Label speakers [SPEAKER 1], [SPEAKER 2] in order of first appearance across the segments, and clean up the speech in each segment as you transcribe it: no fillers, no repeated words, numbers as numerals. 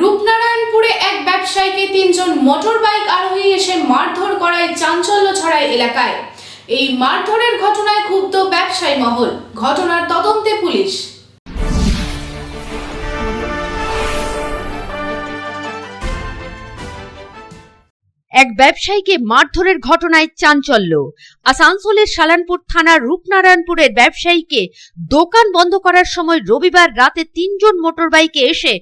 [SPEAKER 1] রূপনারায়ণপুরে এক ব্যবসায়ীকে তিনজন মোটর বাইক আরোহী এসে মারধর করায় চাঞ্চল্য ছড়ায় এলাকায়। এই মারধরের ঘটনায় ক্ষুব্ধ ব্যবসায়ী মহল। ঘটনার তদন্তে পুলিশ।
[SPEAKER 2] এক ব্যবসায়ীকে মারধরের ঘটনায় চাঞ্চল্য। আসানসোলের সালানপুর থানার রূপনারায়ণপুরের ব্যবসায়ীকে দোকান বন্ধ করার সময় রবিবার রাতে তিনজন মোটর বাইকে এসে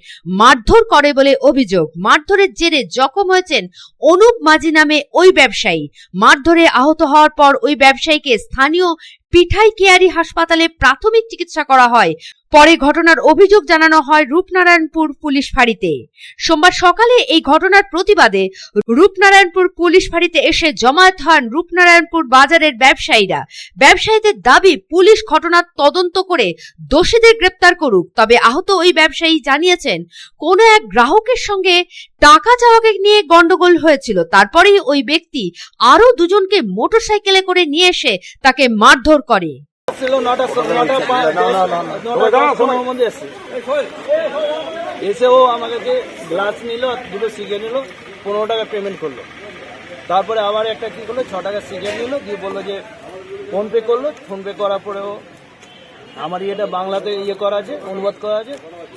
[SPEAKER 2] মারধর করে বলে অভিযোগ। মারধরের জেরে জখম হয়েছেন অনুপ মাঝি নামে ওই ব্যবসায়ী। মারধরে আহত হওয়ার পর ওই ব্যবসায়ীকে স্থানীয় পিঠাই কেয়ারি হাসপাতালে প্রাথমিক চিকিৎসা করা হয়। পরে ঘটনার অভিযোগ জানানো হয় রূপনারায়ণপুর পুলিশ ফাঁড়িতে। সোমবার সকালে এই ঘটনার প্রতিবাদে রূপনারায়ণপুর পুলিশ ফাঁড়িতে এসে জমায়েত হন রূপনারায়ণপুর বাজারের ব্যবসায়ীরা। ব্যবসায়ীদের দাবি পুলিশ ঘটনার তদন্ত করে দোষীদের গ্রেপ্তার করুক। তবে আহত ওই ব্যবসায়ী জানিয়েছেন কোনো এক গ্রাহকের সঙ্গে টাকা চাওয়াকে নিয়ে গন্ডগোল হয়েছিল। তারপরেই ওই ব্যক্তি আরো দুজনকে মোটরসাইকেলে করে নিয়ে এসে তাকে মারধর করে।
[SPEAKER 3] এসে ও আমাকে গ্লাস নিল, দুটো সিগারেট নিল, 15 টাকা পেমেন্ট করলো। তারপরে আবার একটা কি করলো, 6 টাকা সিগারেট নিল, দিয়ে বললো যে ফোনপে করলো। ফোনপে করার পরে ও আমার এটা বাংলাতে করা আছে, অনুবাদ করা আছে।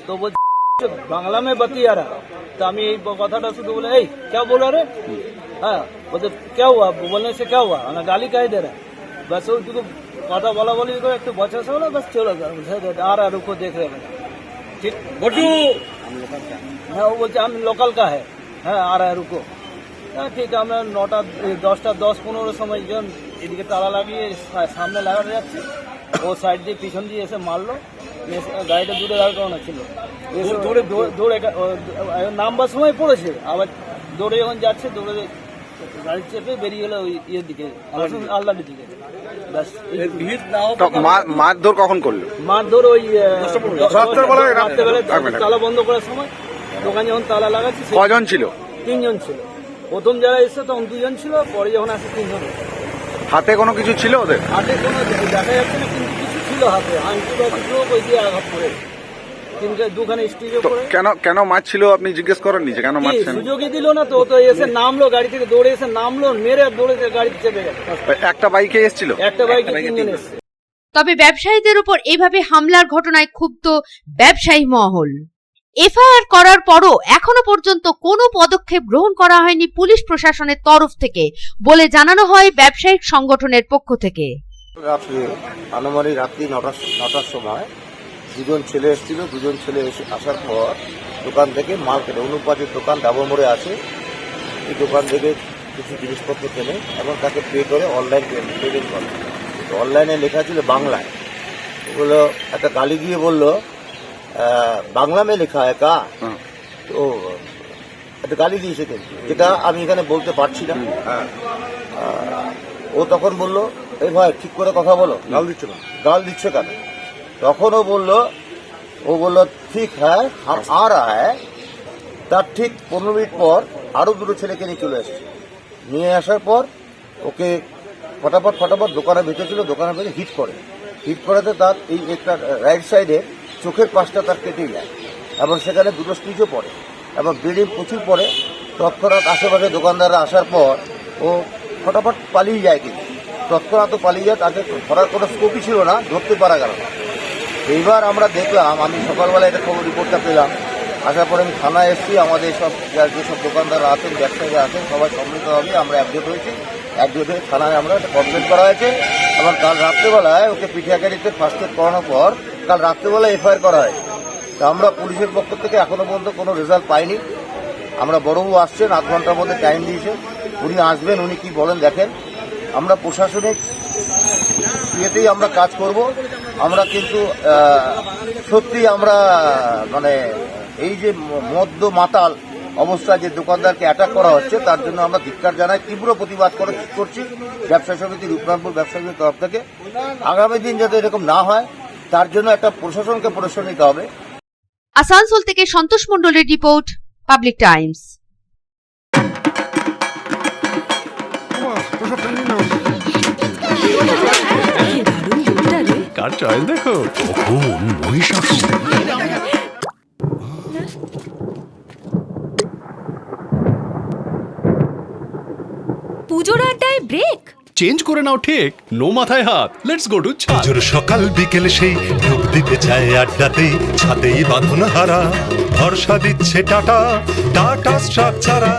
[SPEAKER 3] তো বলছে বাংলা মে বাতিয়া রা। তো আমি এই কথাটা শুধু বলে এই क्या बोला रे, हाँ बोलते क्या हुआ, बोलने से क्या हुआ, गाली काहे दे रहा है। बस वो কথা বলা বলি করে একটু বচসা হলো, বাস চলে গেল। আর रुको देख रहे हैं, ठीक बटू। হ্যাঁ, ও বলছে আমি লোকাল কা হ্যাঁ, হ্যাঁ आ रहा है रुको। হ্যাঁ ঠিক, আমরা 9টা 10টা 10-15 সময় যখন এদিকে তালা লাগিয়ে সামনে লাগানো যাচ্ছে, ও সাইড দিয়ে পিছন দিয়ে এসে মারলো। গাড়িটা দূরে দাঁড় করানো ছিল, এসে দৌড়ে নামবার সময় পড়েছে। আবার দৌড়ে যখন যাচ্ছে, দৌড়ে গাড়ি চেপে বেরিয়ে গেল ওই ইয়ের দিকে, আল্লাহর দিকে।
[SPEAKER 4] মারধর কখন করলো?
[SPEAKER 3] মারধর ওই রাত্রেবেলা তালা বন্ধ করার সময়, দোকান যখন তালা লাগাচ্ছে।
[SPEAKER 4] কজন ছিল?
[SPEAKER 3] 3 জন ছিল। প্রথম যারা এসছে তখন 2 জন ছিল, পরে যখন আসে 3 জন।
[SPEAKER 4] হাতে কোনো কিছু ছিল ওদের?
[SPEAKER 3] হাতে কোনো দেখা যাচ্ছে না, কিন্তু কিছু ছিল হাতে, আংটি বা কিছু ওই দিয়ে আঘাত করে। দুখানে স্টিচে পড়ে।
[SPEAKER 4] কেন মারছিল আপনি জিজ্ঞেস করেননি যে কেন মারছেন?
[SPEAKER 3] সুযোগই দিল না তো। তো এসে নামলো, গাড়ি থেকে দৌড়ে এসে নামলো, মেরে দৌড়ে গাড়িতে চেপে গেল।
[SPEAKER 4] একটা বাইকে এসেছিল?
[SPEAKER 3] একটা বাইকে 3 জন এসছে।
[SPEAKER 2] তবে ব্যবসায়ীদের উপর এভাবে হামলার ঘটনায় ক্ষুব্ধ ব্যবসায়ী মহল। এফআইআর করার পরও এখনো পর্যন্ত কোনো পদক্ষেপ গ্রহণ করা হয়নি পুলিশ প্রশাসনের তরফ থেকে বলে জানানো হয় ব্যবসায়িক সংগঠনের পক্ষ থেকে।
[SPEAKER 5] আনুমানিক রাত্রি 9টার সময় 2 জন ছেলে এসেছিল। 2 জন ছেলে আসার পর দোকান থেকে মাল কেনে, অনুপাতের দোকান ডাবর মোড়ে আছে, এই দোকান থেকে কিছু জিনিসপত্র কেনে এবং তাকে পে করে অনলাইন পেমেন্ট করে। তো অনলাইনে লেখা ছিল বাংলায়। এগুলো একটা গালি দিয়ে বললো বাংলা মে লেখা হয় কা, তো একটা গালি দিয়েছে, যেটা আমি এখানে বলতে পারছি না। ও তখন বললো এই ভাই ঠিক করে কথা বলো, গাল দিচ্ছ কেন? তখন ও বললো ঠিক হ্যাঁ হাম আ রহা হ্যায়। তার ঠিক 15 মিনিট পর আরো 2টো ছেলেকে নিয়ে চলে এসেছে। নিয়ে আসার পর ওকে ফটাফট দোকানের ভেতর ছিল, দোকানের ভেতরে হিট করাতে তার এই একটা রাইট সাইডে চোখের পাশটা তার কেটে যায় এবং সেখানে 2টো স্টিচও পড়ে এবং ব্লিডিং প্রচুর পড়ে। তৎক্ষণাৎ আশেপাশে দোকানদাররা আসার পর ও ফটাফট পালিয়ে যায়, কিন্তু তৎক্ষণাৎ পালিয়ে যায়, তাকে ধরার কোনো স্কোপই ছিল না, ধরতে পারা গেল না। এইবার আমরা দেখলাম, আমি সকালবেলা এটা খবর রিপোর্টটা পেলাম, আসার পরে আমি থানায় এসেছি। আমাদের সব যেসব দোকানদাররা আছেন, ব্যবসায়ীরা আছেন, সবাই সম্মিলিতভাবে আমরা একজোট হয়েছি। একজোট হয়ে থানায় আমরা একটা কমপ্লেন করা হয়েছে এবং কাল রাত্রেবেলায় ওকে পিঠিয়াকারিতে ফার্স্ট এড করানোর পর কাল রাত্রেবেলায় এফআইআর করা হয়েছে। তা আমরা পুলিশের পক্ষ থেকে এখনো পর্যন্ত কোনো রেজাল্ট পাইনি। আমরা বড়বাবু আসছেন, 8 ঘন্টার মধ্যে টাইম দিয়েছে, উনি আসবেন, উনি কি বলেন দেখেন। আমরা প্রশাসনিক ইয়েতেই আমরা কাজ করব। আমরা কিন্তু সত্যি আমরা মানে এই যে মদ্য মাতাল অবস্থায় যে দোকানদারকে অ্যাটাক করা হচ্ছে, তার জন্য আমরা ধিক্কার জানাই, তীব্র প্রতিবাদ করছি ব্যবসা সমিতি রূপনারায়ণপুর ব্যবসা সমিতির তরফ থেকে। আগামী দিন যাতে এরকম না হয় তার জন্য একটা প্রশাসনকে পরিশ্রম নিতে হবে।
[SPEAKER 2] আসানসোল থেকে সন্তোষ মণ্ডলের রিপোর্ট, পাবলিক টাইমস।
[SPEAKER 6] কার চয়েস দেখো, মহিষাসুর। পুজোর আড্ডায় ব্রেক।
[SPEAKER 7] চেঞ্জ করে নাও ঠিক, নো মাথায় হাত, লেটস গো টু ছাদ।
[SPEAKER 8] পুজোর সকাল বিকেল সেই ডুব দিতে চায় আড্ডাতেই, ছাদেই বাঁধন হারা ভরসা দিচ্ছে টাটা, টাটা স্ট্রাকচারা।